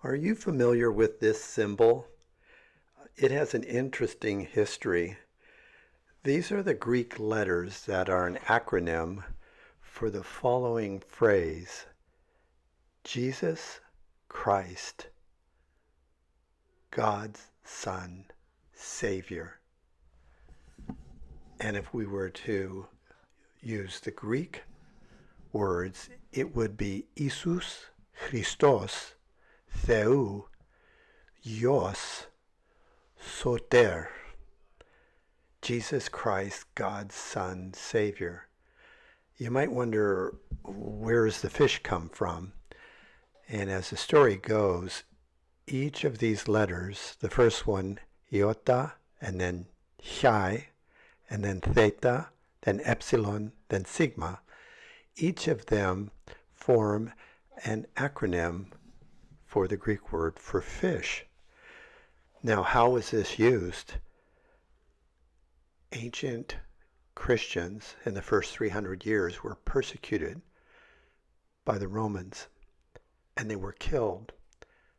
Are you familiar with this symbol? It has an interesting history. These are the Greek letters that are an acronym for the following phrase: Jesus Christ, God's Son, Savior. And if we were to use the Greek words, it would be Isus Christos Theou Ios Soter. Jesus Christ, God's Son, Savior. You might wonder, where does the fish come from? And as the story goes, each of these letters, the first one, iota, and then chi, and then theta, then epsilon, then sigma, each of them form an acronym for the Greek word for fish. Now, how was this used? Ancient Christians in the first 300 years were persecuted by the Romans, and they were killed.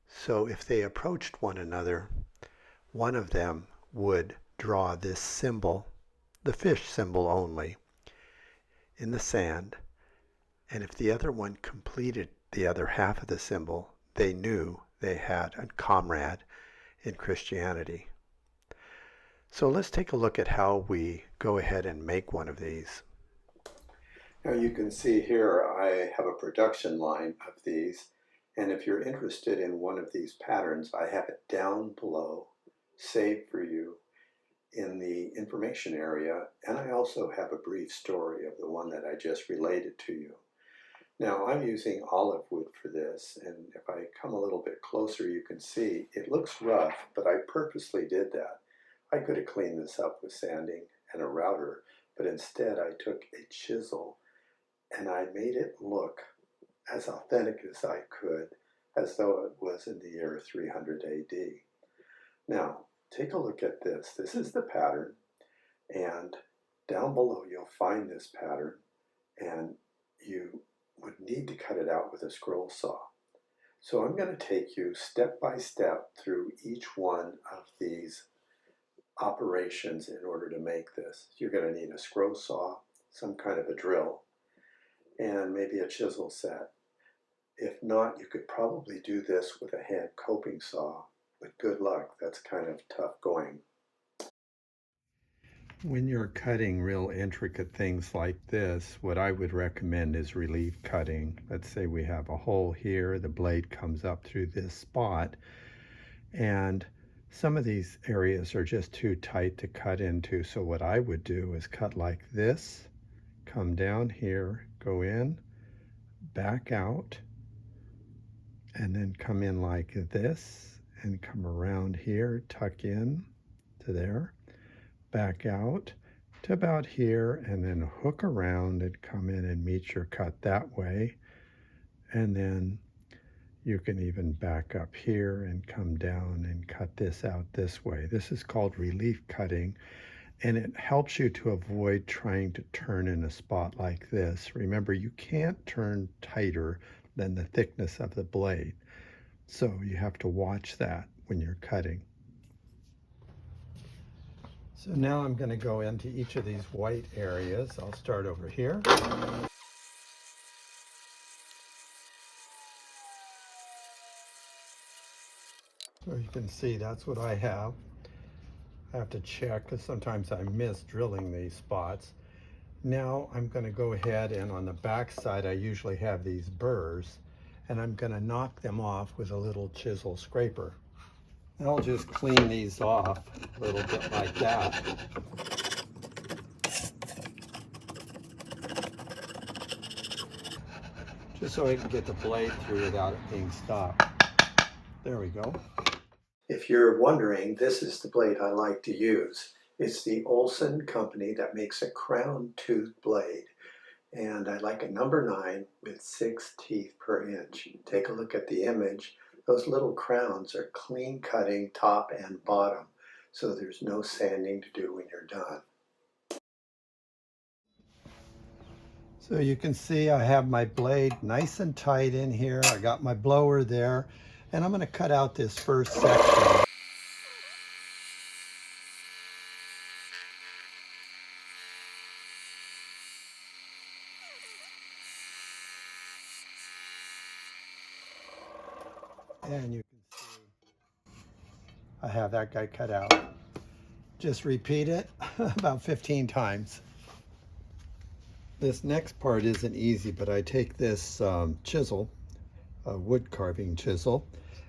So if they approached one another, one of them would draw this symbol, the fish symbol only, in the sand, and if the other one completed the other half of the symbol, they knew they had a comrade in Christianity. So let's take a look at how we go ahead and make one of these. Now you can see here I have a production line of these, and if you're interested in one of these patterns, I have it down below, saved for you in the information area, and I also have a brief story of the one that I just related to you. Now I'm using olive wood for this, and if I come a little bit closer you can see it looks rough, but I purposely did that. I could have cleaned this up with sanding and a router, but instead I took a chisel and I made it look as authentic as I could, as though it was in the year 300 AD. Now, take a look at this. This is the pattern, and down below you'll find this pattern, and you would need to cut it out with a scroll saw. So I'm going to take you step by step through each one of these operations in order to make this. You're going to need a scroll saw, some kind of a drill, and maybe a chisel set. If not, you could probably do this with a hand coping saw. With good luck, that's kind of tough going. When you're cutting real intricate things like this, what I would recommend is relief cutting. Let's say we have a hole here, the blade comes up through this spot, and some of these areas are just too tight to cut into. So what I would do is cut like this, come down here, go in, back out, and then come in like this, and come around here, tuck in to there, back out to about here, and then hook around and come in and meet your cut that way. And then you can even back up here and come down and cut this out this way. This is called relief cutting, and it helps you to avoid trying to turn in a spot like this. Remember, you can't turn tighter than the thickness of the blade, so you have to watch that when you're cutting. So now I'm going to go into each of these white areas. I'll start over here. So you can see that's what I have. I have to check because sometimes I miss drilling these spots. Now I'm going to go ahead, and on the back side I usually have these burrs, and I'm going to knock them off with a little chisel scraper. I'll just clean these off a little bit like that. Just so I can get the blade through without it being stopped. There we go. If you're wondering, this is the blade I like to use. It's the Olson company that makes a crown tooth blade. And I like a number 9 with 6 teeth per inch. Take a look at the image. Those little crowns are clean cutting top and bottom, so there's no sanding to do when you're done. So you can see I have my blade nice and tight in here. I got my blower there, And I'm going to cut out this first section. And you can see I have that guy cut out. Just repeat it about 15 times. This next part isn't easy, but I take this chisel, a wood carving chisel,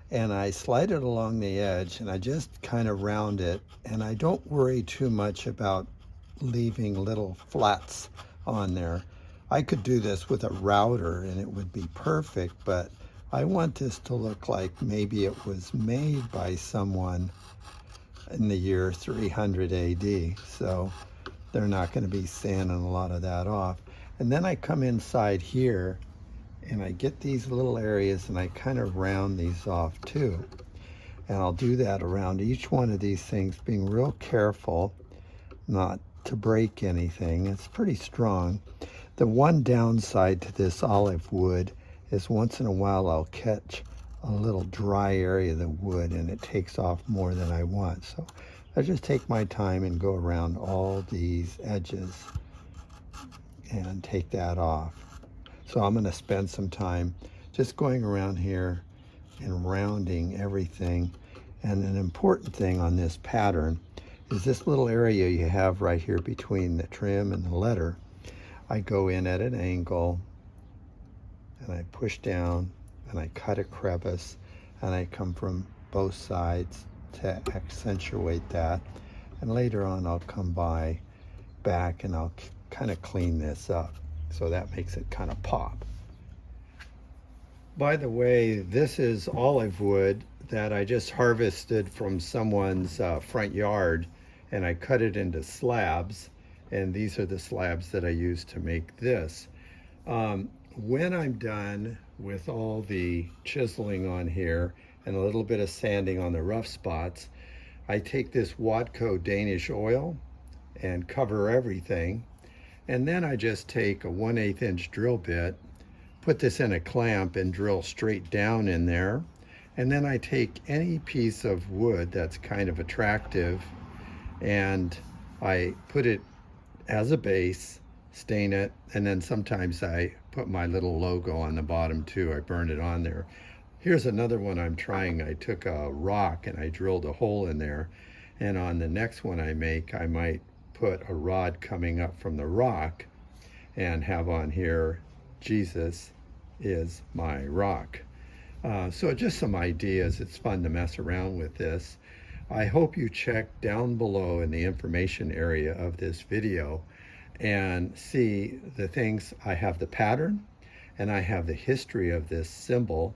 and I slide it along the edge and I just kind of round it, and I don't worry too much about leaving little flats on there. I could do this with a router and it would be perfect, but I want this to look like maybe it was made by someone in the year 300 AD, so they're not going to be sanding a lot of that off. And then I come inside here and I get these little areas and I kind of round these off too. And I'll do that around each one of these things, being real careful not to break anything. It's pretty strong. The one downside to this olive wood is once in a while I'll catch a little dry area of the wood and it takes off more than I want. So I just take my time and go around all these edges and take that off. So I'm going to spend some time just going around here and rounding everything. And an important thing on this pattern is this little area you have right here between the trim and the letter. I go in at an angle and I push down and I cut a crevice and I come from both sides to accentuate that. And later on I'll come back and I'll kind of clean this up. So that makes it kind of pop. By the way, this is olive wood that I just harvested from someone's front yard, and I cut it into slabs, and these are the slabs that I use to make this. When I'm done with all the chiseling on here and a little bit of sanding on the rough spots, I take this Wadco Danish oil and cover everything. And then I just take a 1/8 inch drill bit, put this in a clamp and drill straight down in there. And then I take any piece of wood that's kind of attractive and I put it as a base, stain it, and then sometimes I put my little logo on the bottom too. I burn it on there. Here's another one I'm trying. I took a rock and I drilled a hole in there. And on the next one I make, I might put a rod coming up from the rock and have on here, Jesus is my rock. So just some ideas. It's fun to mess around with this. I hope you check down below in the information area of this video and see the things. I have the pattern and I have the history of this symbol.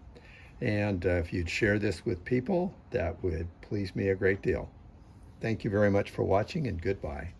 And if you'd share this with people, that would please me a great deal. Thank you very much for watching, and goodbye.